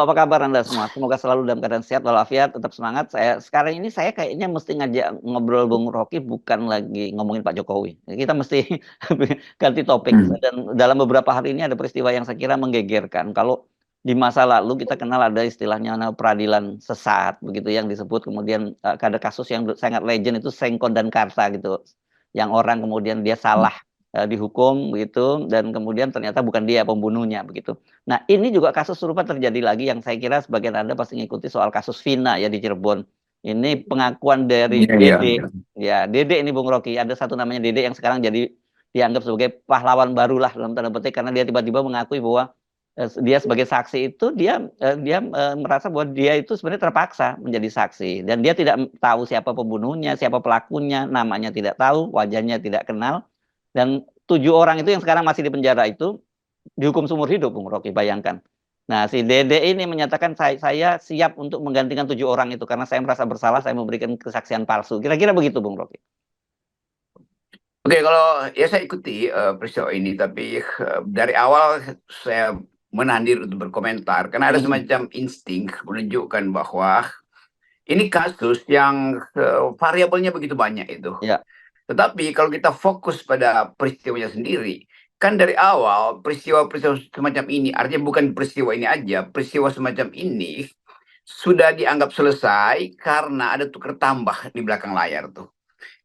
Halo, apa kabar Anda semua? Semoga selalu dalam keadaan sehat walafiat, tetap semangat. Sekarang ini saya kayaknya mesti ngajak ngobrol Bung Rocky bukan lagi ngomongin Pak Jokowi. Kita mesti ganti topik. Hmm. Dan dalam beberapa hari ini ada peristiwa yang saya kira menggegerkan. Kalau di masa lalu kita kenal ada istilahnya peradilan sesat begitu yang disebut, kemudian ada kasus yang sangat legend itu Sengkon dan Karta gitu. Yang orang kemudian dia salah dihukum begitu dan kemudian ternyata bukan dia pembunuhnya begitu. Nah, ini juga kasus serupa terjadi lagi yang saya kira sebagian Anda pasti ngikuti soal kasus Vina ya di Cirebon. Ini pengakuan dari Iya, iya, Dede. iya. Ya, Dede ini Bung Rocky. Ada satu namanya Dede yang sekarang jadi dianggap sebagai pahlawan barulah dalam tanda petik karena dia tiba-tiba mengakui bahwa dia sebagai saksi itu dia merasa bahwa dia itu sebenarnya terpaksa menjadi saksi dan dia tidak tahu siapa pembunuhnya, siapa pelakunya, namanya tidak tahu, wajahnya tidak kenal dan 7 orang itu yang sekarang masih di penjara itu dihukum seumur hidup, Bung Rocky, bayangkan. Nah, si Dede ini menyatakan saya siap untuk menggantikan 7 orang itu karena saya merasa bersalah, saya memberikan kesaksian palsu. Kira-kira begitu, Bung Rocky. Oke, kalau ya saya ikuti peristiwa ini, tapi dari awal saya menahan diri untuk berkomentar karena ada Hmm, semacam insting menunjukkan bahwa ini kasus yang variabelnya begitu banyak itu. ya, Tetapi kalau kita fokus pada peristiwanya sendiri, kan dari awal peristiwa-peristiwa semacam ini, artinya bukan peristiwa ini aja, peristiwa semacam ini sudah dianggap selesai karena ada tukar tambah di belakang layar tuh.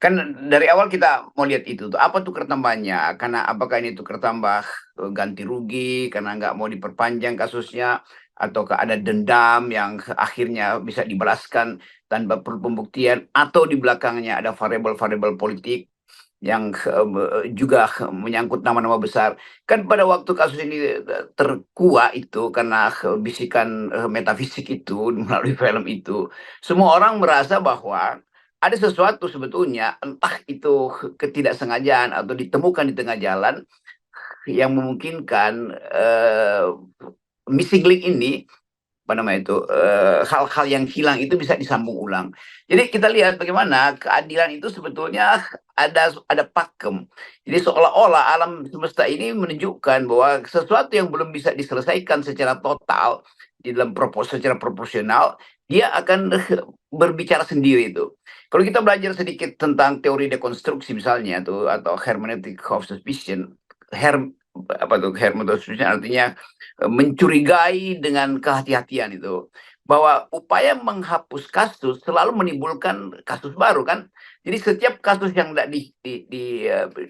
Kan dari awal kita mau lihat itu tuh, apa tukar tambahnya? Karena apakah ini tukar tambah ganti rugi karena nggak mau diperpanjang kasusnya, ataukah ada dendam yang akhirnya bisa dibalaskan tanpa perlu pembuktian, atau di belakangnya ada variabel-variabel politik yang juga menyangkut nama-nama besar. Kan pada waktu kasus ini terkuak itu karena bisikan metafisik itu melalui film itu, semua orang merasa bahwa ada sesuatu sebetulnya, entah itu ketidaksengajaan atau ditemukan di tengah jalan yang memungkinkan missing link ini, apa namanya itu, hal-hal yang hilang itu bisa disambung ulang. Jadi kita lihat bagaimana keadilan itu sebetulnya ada pakem. Jadi seolah-olah alam semesta ini menunjukkan bahwa sesuatu yang belum bisa diselesaikan secara total di dalam secara proporsional, dia akan berbicara sendiri itu. Kalau kita belajar sedikit tentang teori dekonstruksi misalnya tuh, atau hermeneutic of suspicion, apa tuh hermeneutic of suspicion artinya mencurigai dengan kehati-hatian itu, bahwa upaya menghapus kasus selalu menimbulkan kasus baru kan. Jadi setiap kasus yang tidak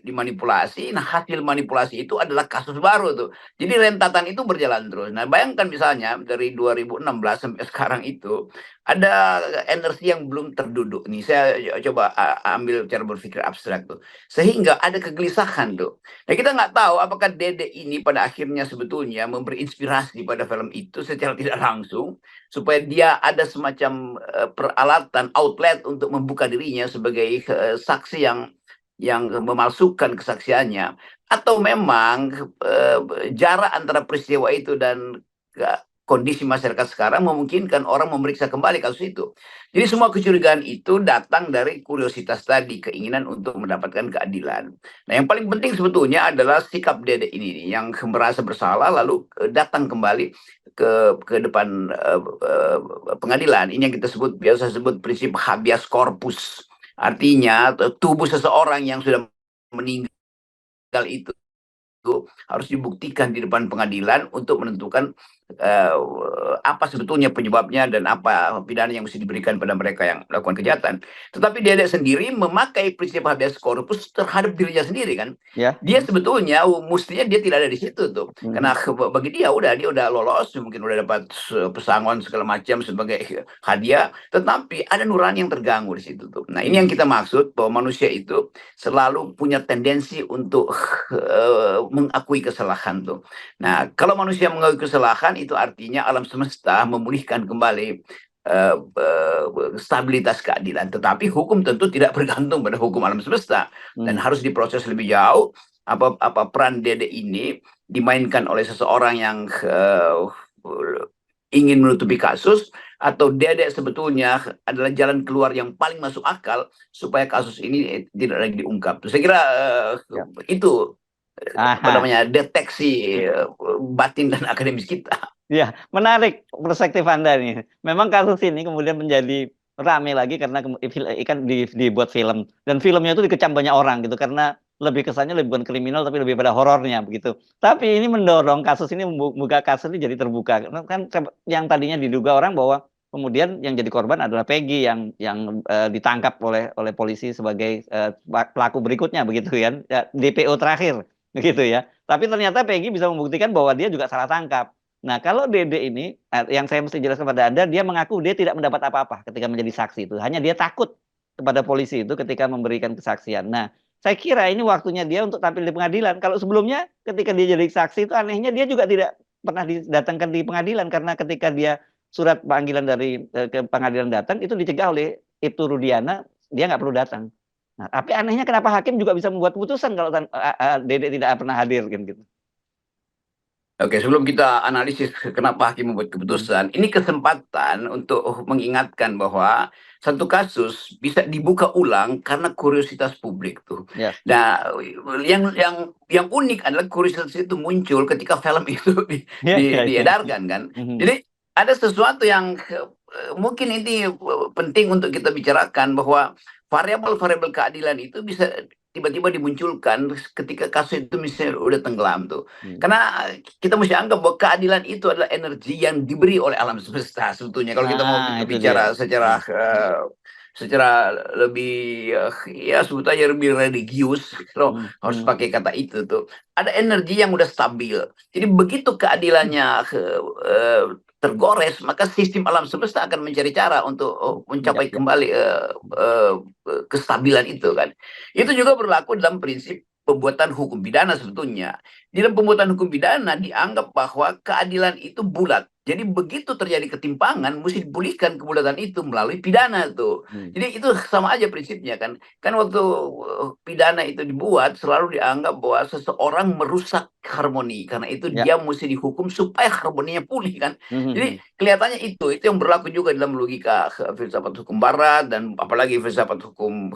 dimanipulasi, nah hasil manipulasi itu adalah kasus baru tuh. Jadi rentatan itu berjalan terus. Nah bayangkan misalnya dari 2016 sampai sekarang itu ada energi yang belum terduduk nih. Saya coba ambil cara berpikir abstrak tuh, sehingga ada kegelisahan tuh. Nah, kita nggak tahu apakah Dede ini pada akhirnya sebetulnya memberi inspirasi pada film itu secara tidak langsung, supaya dia ada semacam peralatan, outlet untuk membuka dirinya sebagai saksi yang memalsukan kesaksiannya, atau memang jarak antara peristiwa itu dan kondisi masyarakat sekarang memungkinkan orang memeriksa kembali kasus itu. Jadi semua kecurigaan itu datang dari kuriositas tadi, keinginan untuk mendapatkan keadilan. Nah, yang paling penting sebetulnya adalah sikap Dede ini nih, yang merasa bersalah lalu datang kembali ke depan pengadilan. Ini yang kita biasa sebut prinsip habeas corpus. Artinya tubuh seseorang yang sudah meninggal itu harus dibuktikan di depan pengadilan untuk menentukan apa sebetulnya penyebabnya dan apa pidana yang mesti diberikan pada mereka yang melakukan kejahatan. Tetapi dia sendiri memakai prinsip habeas corpus terhadap dirinya sendiri kan. ya. Dia sebetulnya mestinya dia tidak ada di situ tuh. Karena Mhm. bagi dia udah lolos, mungkin udah dapat pesangon segala macam sebagai hadiah, tetapi ada nurani yang terganggu di situ tuh. Nah, ini yang kita maksud bahwa manusia itu selalu punya tendensi untuk mengakui kesalahan tuh. Nah, kalau manusia mengakui kesalahan itu artinya alam semesta memulihkan kembali stabilitas keadilan. Tetapi hukum tentu tidak bergantung pada hukum alam semesta dan Mhm. harus diproses lebih jauh. Apa peran Dede ini dimainkan oleh seseorang yang ingin menutupi kasus, atau Dede sebetulnya adalah jalan keluar yang paling masuk akal supaya kasus ini tidak lagi diungkap. Saya kira Ya. itu apa Aha. namanya deteksi batin dan akademis kita. Ya, menarik perspektif Anda nih. Memang kasus ini kemudian menjadi rame lagi karena ikan dibuat film dan filmnya itu dikecam banyak orang gitu karena lebih kesannya lebih bukan kriminal tapi lebih pada horornya begitu. Tapi ini mendorong kasus ini membuka kasus ini jadi terbuka. Karena kan yang tadinya diduga orang bahwa kemudian yang jadi korban adalah Peggy yang ditangkap oleh polisi sebagai pelaku berikutnya begitu kan. Ya, DPO terakhir begitu ya. Tapi ternyata Peggy bisa membuktikan bahwa dia juga salah tangkap. Nah, kalau Dede ini, yang saya mesti jelaskan pada Anda, dia mengaku dia tidak mendapat apa-apa ketika menjadi saksi itu. Hanya dia takut kepada polisi itu ketika memberikan kesaksian. Nah, saya kira ini waktunya dia untuk tampil di pengadilan. Kalau sebelumnya ketika dia jadi saksi itu anehnya dia juga tidak pernah didatangkan di pengadilan karena ketika dia surat panggilan dari ke pengadilan datang itu dicegah oleh Ibtu Rudiana, dia nggak perlu datang. Nah, tapi anehnya kenapa hakim juga bisa membuat putusan kalau Dede tidak pernah hadir gitu. Oke, sebelum kita analisis kenapa hakim membuat keputusan, ini kesempatan untuk mengingatkan bahwa satu kasus bisa dibuka ulang karena kuriositas publik tuh. Ya. Nah, yang unik adalah kuriositas itu muncul ketika film itu Ya, ya, ya. diedarkan kan. Jadi ada sesuatu yang mungkin ini penting untuk kita bicarakan bahwa variabel-variabel keadilan itu bisa tiba-tiba dimunculkan ketika kasus itu misalnya udah tenggelam tuh. Karena kita mesti anggap bahwa keadilan itu adalah energi yang diberi oleh alam semesta sebetulnya. Kalau kita mau Nah, itu bicara dia. secara lebih ya sebetulnya lebih religius, kalau harus pakai kata itu tuh. Ada energi yang udah stabil. Jadi begitu keadilannya tergores, maka sistem alam semesta akan mencari cara untuk mencapai Ya. kembali kestabilan itu kan. Itu juga berlaku dalam prinsip pembuatan hukum pidana sebetulnya. Di dalam pembuatan hukum pidana dianggap bahwa keadilan itu bulat. Jadi begitu terjadi ketimpangan, mesti dipulihkan kebulatan itu melalui pidana tuh. Jadi itu sama aja prinsipnya kan. Kan waktu pidana itu dibuat selalu dianggap bahwa seseorang merusak harmoni. Karena itu Ya. dia mesti dihukum supaya harmoninya pulih kan. Jadi kelihatannya itu yang berlaku juga dalam logika filsafat hukum barat dan apalagi filsafat hukum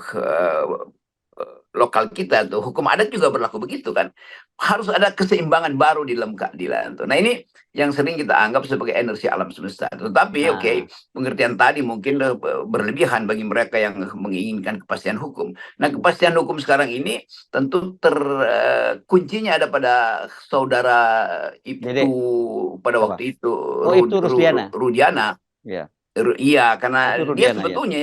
lokal kita tuh, hukum adat juga berlaku begitu kan. Harus ada keseimbangan baru di dalam keadilan tuh. Nah, ini yang sering kita anggap sebagai energi alam semesta. Tetapi oke, pengertian tadi mungkin berlebihan bagi mereka yang menginginkan kepastian hukum. Nah, kepastian hukum sekarang ini tentu kuncinya ada pada saudara Dede. Ibtu pada Apa? waktu itu, Oh, itu Rusdiana. Rudiana. Ya. Iya, Itu karena dia Rudiana ya. sebetulnya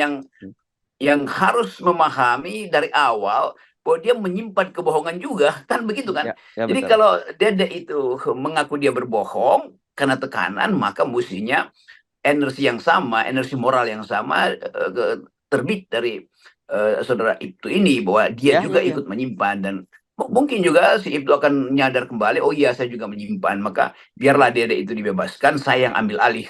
yang harus memahami dari awal bahwa dia menyimpan kebohongan juga, kan begitu kan. Ya, Jadi betul. kalau Dede itu mengaku dia berbohong karena tekanan, maka mestinya energi yang sama, energi moral yang sama terbit dari saudara Ibtu ini bahwa dia Ya, juga ya, ya. ikut menyimpan dan mungkin juga si Ibtu akan nyadar kembali, oh iya saya juga menyimpan, maka biarlah Dede itu dibebaskan, saya yang ambil alih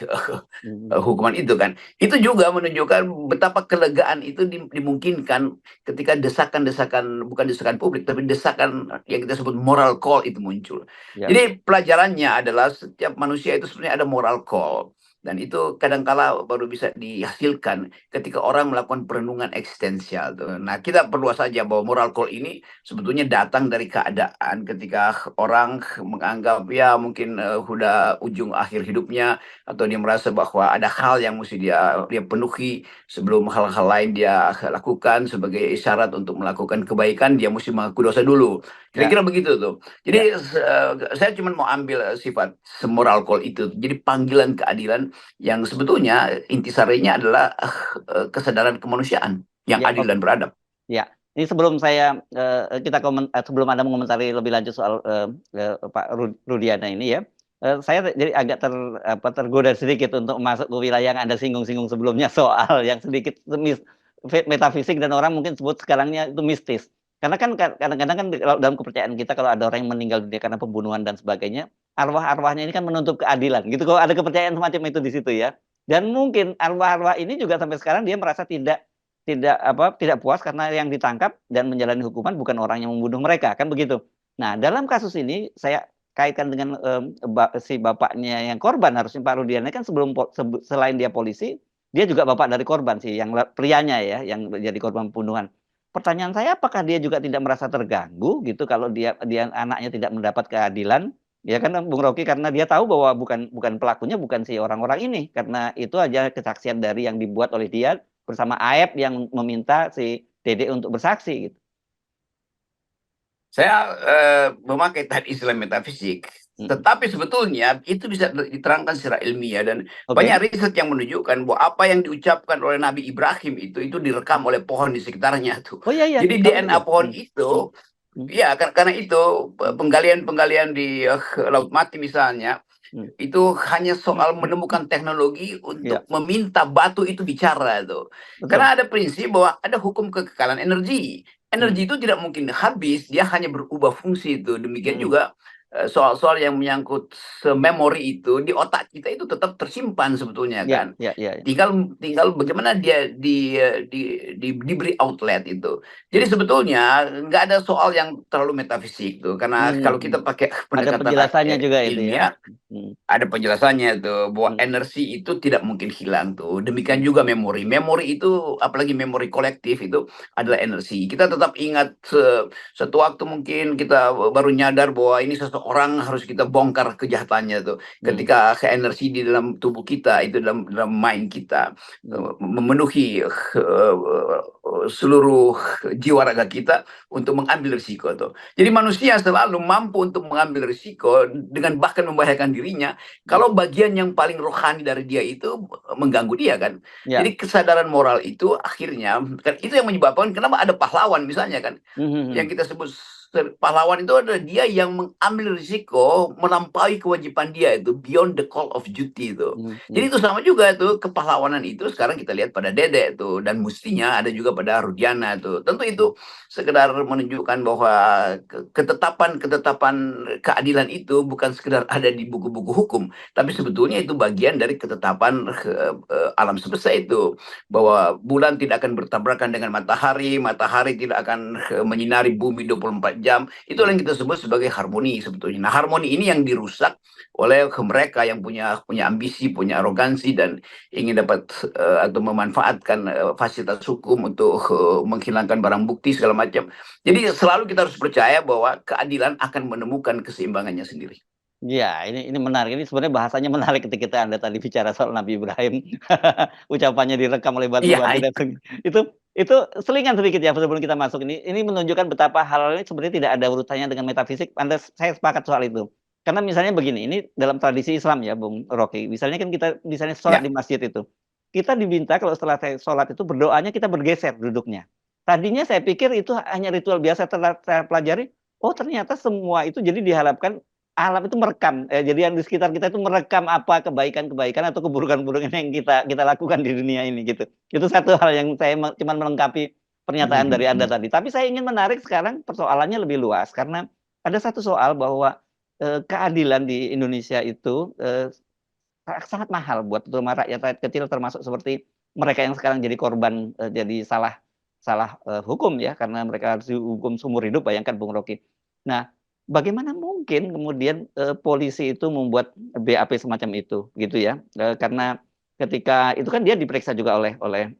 hukuman itu kan. Itu juga menunjukkan betapa kelegaan itu dimungkinkan ketika desakan-desakan, bukan desakan publik, tapi desakan yang kita sebut moral call itu muncul. Ya. Jadi pelajarannya adalah setiap manusia itu sebenarnya ada moral call. Dan itu kadangkala baru bisa dihasilkan ketika orang melakukan perenungan eksistensial tuh. Nah, kita perlu saja bahwa moral call ini sebetulnya datang dari keadaan ketika orang menganggap ya mungkin udah ujung akhir hidupnya, atau dia merasa bahwa ada hal yang mesti dia penuhi sebelum hal-hal lain dia lakukan. Sebagai isyarat untuk melakukan kebaikan, dia mesti mengaku dosa dulu. Kira-kira begitu tuh. Jadi saya cuma mau ambil sifat moral call itu. Jadi panggilan keadilan yang sebetulnya intisarinya adalah kesadaran kemanusiaan yang Ya, adil dan beradab. ya. Ini sebelum saya sebelum Anda mengomentari lebih lanjut soal Pak Rudiana ini ya, saya jadi agak tergoda sedikit untuk masuk ke wilayah yang Anda singgung-singgung sebelumnya soal yang sedikit metafisik dan orang mungkin sebut sekarangnya itu mistis. Karena kan kadang-kadang kan dalam kepercayaan kita kalau ada orang yang meninggal dunia karena pembunuhan dan sebagainya, arwah-arwahnya ini kan menuntut keadilan. Gitu kalau ada kepercayaan semacam itu di situ ya. Dan mungkin arwah-arwah ini juga sampai sekarang dia merasa tidak puas karena yang ditangkap dan menjalani hukuman bukan orang yang membunuh mereka, kan begitu. Nah, dalam kasus ini saya kaitkan dengan si bapaknya yang korban, harusnya Pak Rudiana kan selain dia polisi, dia juga bapak dari korban sih, yang prianya ya, yang jadi korban pembunuhan. Pertanyaan saya, apakah dia juga tidak merasa terganggu gitu kalau dia anaknya tidak mendapat keadilan Ya kan Bung Rocky, karena dia tahu bahwa bukan pelakunya bukan si orang-orang ini, karena itu aja kesaksian dari yang dibuat oleh dia bersama Aep yang meminta si Dede untuk bersaksi gitu. Saya memakai tadi istilah metafisik, Mm. tetapi sebetulnya itu bisa diterangkan secara ilmiah dan banyak Oke. riset yang menunjukkan bahwa apa yang diucapkan oleh Nabi Ibrahim itu direkam oleh pohon di sekitarnya tuh. Oh iya iya, Jadi tahu DNA juga. pohon Mm. Mm. itu, Mm. ya karena itu Mm. penggalian-penggalian di Laut Mati misalnya, Mm. itu hanya soal menemukan teknologi Iya, untuk meminta batu itu bicara tuh. betul. Karena ada prinsip bahwa ada hukum kekekalan energi. Mm. Energi itu tidak mungkin habis, dia hanya berubah fungsi itu. Demikian Mm. juga soal-soal yang menyangkut memori itu di otak kita itu tetap tersimpan sebetulnya Iya, kan. iya, iya, iya. Tinggal bagaimana dia diberi outlet itu. Jadi sebetulnya nggak ada soal yang terlalu metafisik tuh, karena kalau Mm. kita pakai Ada pendekatan penjelasannya juga itu ya. ilmiah, Mm. ada penjelasannya tuh bahwa Mm. energi itu tidak mungkin hilang tuh. Demikian Mm. juga memori. Memori itu apalagi memori kolektif itu adalah energi. Kita tetap ingat satu waktu mungkin kita baru nyadar bahwa ini seseorang harus kita bongkar kejahatannya tuh. Mm. Ketika energi di dalam tubuh kita itu dalam mind kita Mm. memenuhi seluruh jiwa raga kita untuk mengambil risiko tuh. Jadi manusia selalu mampu untuk mengambil risiko dengan bahkan membahayakan dirinya Mm. kalau bagian yang paling rohani dari dia itu mengganggu dia kan. Ya. Jadi kesadaran moral itu akhirnya kan itu yang menyebabkan kenapa ada pahlawan misalnya kan. Yang Mhm. kita sebut pahlawan itu adalah dia yang mengambil risiko melampaui kewajiban dia itu beyond the call of duty itu. Mhm. Jadi Mhm. itu sama juga tuh kepahlawanan itu sekarang kita lihat pada Dede tuh dan mestinya ada juga pada Rudiana tuh. Tentu itu sekedar menunjukkan bahwa ketetapan-ketetapan keadilan itu bukan sekedar ada di buku-buku hukum, tapi sebetulnya itu bagian dari ketetapan alam semesta itu, bahwa bulan tidak akan bertabrakan dengan matahari, matahari tidak akan menyinari bumi 24 jam. Itu Mhm. yang kita sebut sebagai harmoni sebetulnya. Nah, harmoni ini yang dirusak oleh mereka yang punya ambisi, punya arogansi dan ingin dapat atau memanfaatkan fasilitas hukum untuk menghilangkan barang bukti segala macam. Jadi selalu kita harus percaya bahwa keadilan akan menemukan keseimbangannya sendiri. Ya, ini menarik. Ini sebenarnya bahasanya menarik ketika Anda tadi bicara soal Nabi Ibrahim. Ucapannya direkam oleh Iya, batu-batu dan itu selingan sedikit ya sebelum kita masuk ini. Ini menunjukkan betapa hal ini sebenarnya tidak ada urutannya dengan metafisik. Saya sepakat soal itu. Karena misalnya begini, ini dalam tradisi Islam ya, Bung Rocky. Misalnya kan kita misalnya sholat ya. di masjid itu. Kita diminta kalau setelah sholat itu berdoanya kita bergeser duduknya. Tadinya saya pikir itu hanya ritual biasa, setelah saya pelajari, oh ternyata semua itu jadi diharapkan alam itu merekam, jadi yang di sekitar kita itu merekam apa kebaikan-kebaikan atau keburukan-keburukan yang kita lakukan di dunia ini gitu. Itu satu hal yang saya cuman melengkapi pernyataan dari Anda tadi. Tapi saya ingin menarik sekarang persoalannya lebih luas karena ada satu soal bahwa keadilan di Indonesia itu sangat mahal buat terutama rakyat-rakyat kecil termasuk seperti mereka yang sekarang jadi korban jadi salah salah hukum ya karena mereka harus dihukum seumur hidup, bayangkan Bung Rocky. Nah, bagaimana mungkin kemudian polisi itu membuat BAP semacam itu gitu ya? Karena ketika itu kan dia diperiksa juga oleh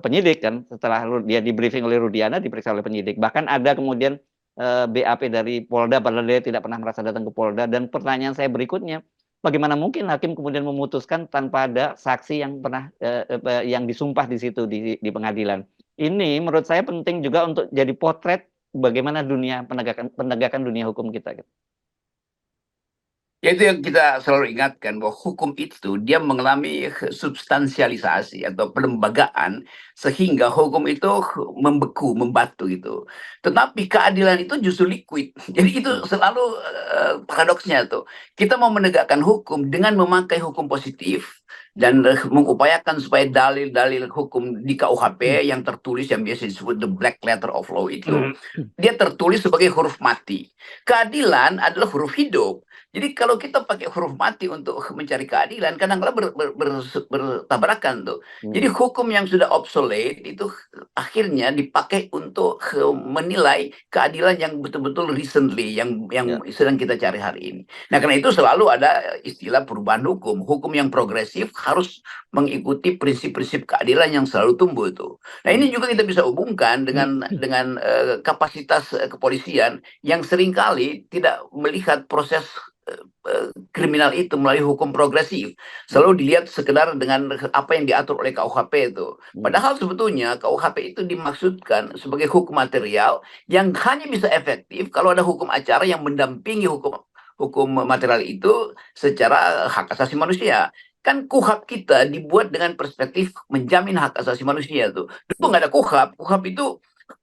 penyidik kan, setelah dia di briefing oleh Rudiana diperiksa oleh penyidik. Bahkan ada kemudian BAP dari Polda padahal dia tidak pernah merasa datang ke Polda. Dan pertanyaan saya berikutnya, bagaimana mungkin hakim kemudian memutuskan tanpa ada saksi yang pernah yang disumpah di situ di pengadilan? Ini menurut saya penting juga untuk jadi potret bagaimana dunia penegakan dunia hukum kita gitu. Ya itu yang kita selalu ingatkan bahwa hukum itu dia mengalami substansialisasi atau pelembagaan sehingga hukum itu membeku, membatu gitu. Tetapi keadilan itu justru liquid. Jadi itu Hmm. selalu paradoksnya tuh. Kita mau menegakkan hukum dengan memakai hukum positif dan mengupayakan supaya dalil-dalil hukum di KUHP yang tertulis yang biasa disebut the black letter of law itu dia tertulis sebagai huruf mati. Keadilan adalah huruf hidup. Jadi kalau kita pakai huruf mati untuk mencari keadilan, kadang-kadang bertabrakan tuh. Jadi Hmm. hukum yang sudah obsolete itu akhirnya dipakai untuk menilai keadilan yang betul-betul recently, yang Ya. sedang kita cari hari ini. Nah karena itu selalu ada istilah perubahan hukum. Hukum yang progresif harus mengikuti prinsip-prinsip keadilan yang selalu tumbuh itu. Nah ini Hmm. juga kita bisa hubungkan dengan kapasitas kepolisian yang seringkali tidak melihat proses kriminal itu melalui hukum progresif. Selalu dilihat sekedar dengan apa yang diatur oleh KUHP itu. Padahal sebetulnya KUHP itu dimaksudkan sebagai hukum material yang hanya bisa efektif kalau ada hukum acara yang mendampingi hukum hukum material itu secara hak asasi manusia. Kan KUHP kita dibuat dengan perspektif menjamin hak asasi manusia tuh. Dulu nggak ada KUHP. KUHP itu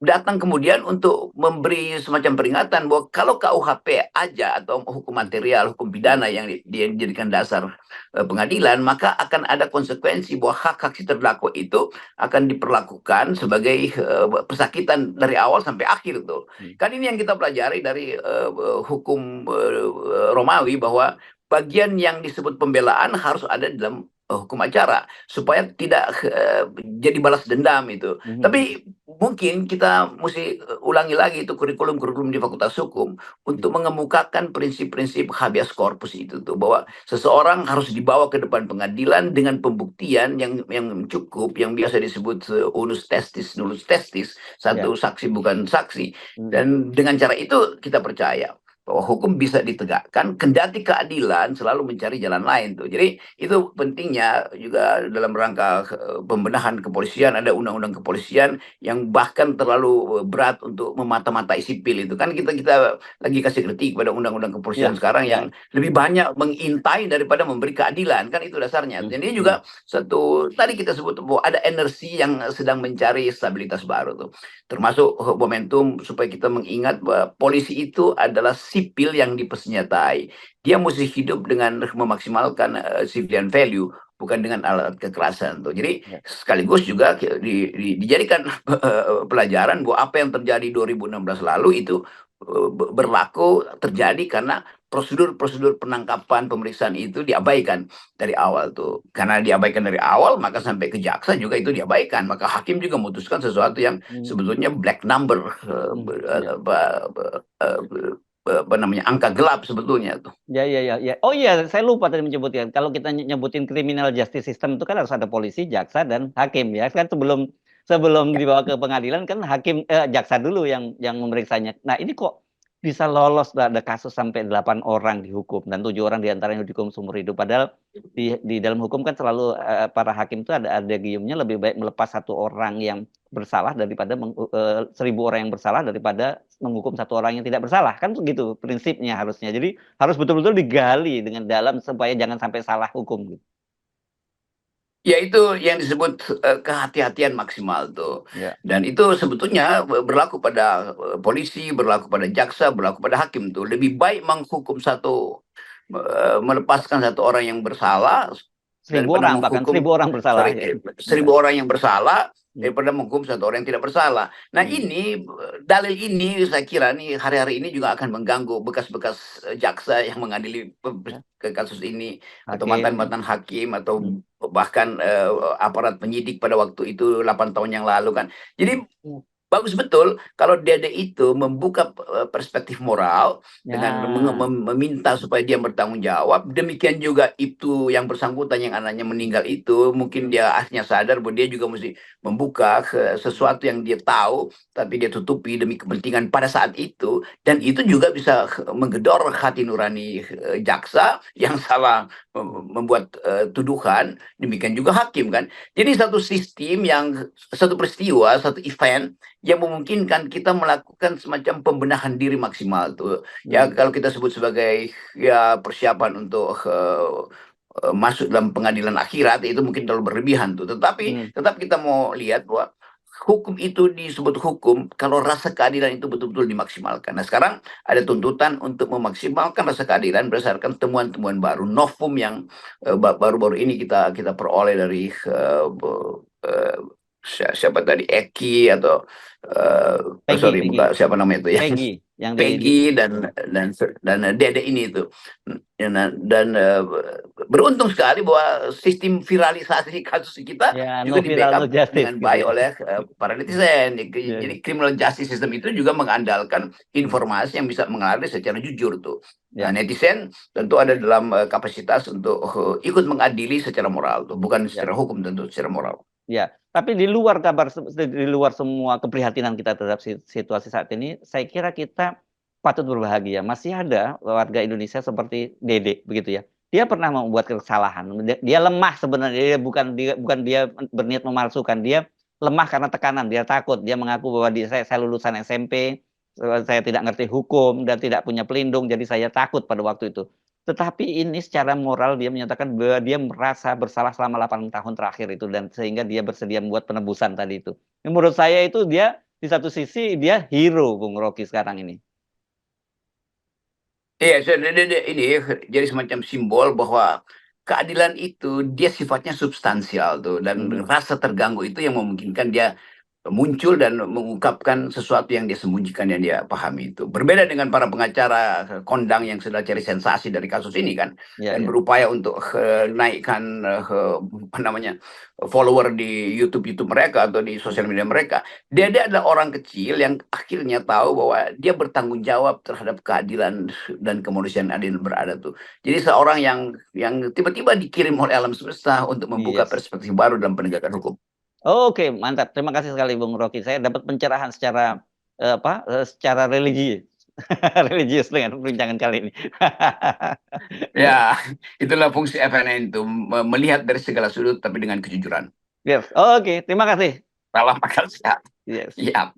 datang kemudian untuk memberi semacam peringatan bahwa kalau KUHP aja atau hukum material, hukum pidana yang dijadikan dasar pengadilan, maka akan ada konsekuensi bahwa hak-hak si terdakwa itu akan diperlakukan sebagai pesakitan dari awal sampai akhir tuh. Kan ini yang kita pelajari dari hukum Romawi bahwa bagian yang disebut pembelaan harus ada dalam hukum acara supaya tidak jadi balas dendam itu. Tapi mungkin kita mesti ulangi lagi itu kurikulum-kurikulum di Fakultas Hukum untuk mengemukakan prinsip-prinsip habeas corpus itu tuh, bahwa seseorang harus dibawa ke depan pengadilan dengan pembuktian yang cukup, yang biasa disebut unus testis nullus testis, satu saksi bukan saksi. Dan dengan cara itu kita percaya bahwa hukum bisa ditegakkan, kendati keadilan selalu mencari jalan lain tuh. Jadi itu pentingnya juga dalam rangka pembenahan kepolisian, ada undang-undang kepolisian yang bahkan terlalu berat untuk memata-matai sipil itu. Kan kita lagi kasih kritik pada undang-undang kepolisian sekarang yang lebih banyak mengintai daripada memberi keadilan, kan itu dasarnya. Jadi juga satu tadi kita sebut bahwa ada energi yang sedang mencari stabilitas baru tuh. Termasuk momentum supaya kita mengingat bahwa polisi itu adalah sipil yang dipersenjatai. Dia mesti hidup dengan memaksimalkan civilian value, bukan dengan alat kekerasan tuh. Jadi sekaligus juga dijadikan pelajaran bahwa apa yang terjadi 2016 lalu itu berlaku terjadi karena prosedur-prosedur penangkapan pemeriksaan itu diabaikan dari awal tuh. Karena diabaikan dari awal, maka sampai ke jaksa juga itu diabaikan. Maka hakim juga memutuskan sesuatu yang sebetulnya black number, apa namanya, angka gelap sebetulnya tuh. Ya. Oh iya, saya lupa tadi menyebutkan. Kalau kita nyebutin criminal justice system itu kan harus ada polisi, jaksa, dan hakim ya. Kan sebelum dibawa ke pengadilan kan jaksa dulu yang memeriksanya. Nah ini kok bisa lolos, ada kasus sampai 8 orang dihukum dan 7 orang diantaranya dihukum seumur hidup. Padahal di dalam hukum kan selalu para hakim itu ada giumnya, lebih baik melepas 1 orang yang bersalah daripada 1.000 orang yang bersalah daripada menghukum 1 orang yang tidak bersalah, kan begitu prinsipnya harusnya. Jadi harus betul-betul digali dengan dalam supaya jangan sampai salah hukum gitu. Ya itu yang disebut kehati-hatian maksimal tuh. Dan itu sebetulnya berlaku pada polisi, berlaku pada jaksa, berlaku pada hakim tuh. Lebih baik menghukum melepaskan 1 orang yang bersalah 1.000 orang, bahkan 1.000 orang bersalah. 1.000 orang yang bersalah daripada menghukum 1 orang yang tidak bersalah. Nah ini dalil ini saya kira nih hari-hari ini juga akan mengganggu bekas-bekas jaksa yang mengadili ke kasus ini, atau mantan-mantan hakim, atau bahkan aparat penyidik pada waktu itu 8 tahun yang lalu kan. Jadi bagus betul kalau Dede itu membuka perspektif moral dengan meminta supaya dia bertanggung jawab. Demikian juga itu yang bersangkutan yang anaknya meninggal itu, mungkin dia akhirnya sadar bahwa dia juga mesti membuka sesuatu yang dia tahu tapi dia tutupi demi kepentingan pada saat itu, dan itu juga bisa menggedor hati nurani jaksa yang salah membuat tuduhan. Demikian juga hakim kan. Jadi satu sistem yang, satu peristiwa, satu event yang memungkinkan kita melakukan semacam pembenahan diri maksimal tuh. Ya kalau kita sebut sebagai ya persiapan untuk masuk dalam pengadilan akhirat, itu mungkin terlalu berlebihan tuh. Tetapi tetap kita mau lihat bahwa hukum itu disebut hukum kalau rasa keadilan itu betul-betul dimaksimalkan. Nah sekarang ada tuntutan untuk memaksimalkan rasa keadilan berdasarkan temuan-temuan baru, novum yang baru-baru ini kita peroleh dari siapa tadi, Eki atau Peggy. siapa namanya itu ya, Peggy dan Dede ini itu. Dan beruntung sekali bahwa sistem viralisasi kasus kita juga di backup dengan baik oleh para netizen. Jadi criminal justice system itu juga mengandalkan informasi yang bisa mengalir secara jujur tuh. Nah, netizen tentu ada dalam kapasitas untuk ikut mengadili secara moral tuh, bukan secara hukum, tentu secara moral. Ya, tapi di luar semua keprihatinan kita terhadap situasi saat ini, saya kira kita patut berbahagia. Masih ada warga Indonesia seperti Dede begitu ya. Dia pernah membuat kesalahan. Dia lemah sebenarnya. Bukan dia berniat memalsukan. Dia lemah karena tekanan. Dia takut. Dia mengaku bahwa saya lulusan SMP, saya tidak ngerti hukum dan tidak punya pelindung. Jadi saya takut pada waktu itu. Tetapi ini secara moral dia menyatakan bahwa dia merasa bersalah selama 8 tahun terakhir itu dan sehingga dia bersedia membuat penebusan tadi itu. Menurut saya itu dia di satu sisi dia hero Bung Rocky sekarang ini. Iya, ini jadi semacam simbol bahwa keadilan itu dia sifatnya substansial tuh, dan rasa terganggu itu yang memungkinkan dia muncul dan mengungkapkan sesuatu yang dia sembunyikan, yang dia pahami itu. Berbeda dengan para pengacara kondang yang sedang cari sensasi dari kasus ini kan, Ya, dan ya. berupaya untuk naikkan apa namanya follower di YouTube mereka atau di sosial media mereka. Dia adalah orang kecil yang akhirnya tahu bahwa dia bertanggung jawab terhadap keadilan dan kemanusiaan adil berada tuh. Jadi seorang yang tiba-tiba dikirim oleh alam semesta untuk membuka Yes. perspektif baru dalam penegakan hukum. Oke, mantap. Terima kasih sekali Bung Rocky. Saya dapat pencerahan secara secara religi. Religius dengan perbincangan kali ini. Ya, itulah fungsi FNN itu, melihat dari segala sudut tapi dengan kejujuran. Yes. Oke, terima kasih. Salam akal sehat. Yes. Iya.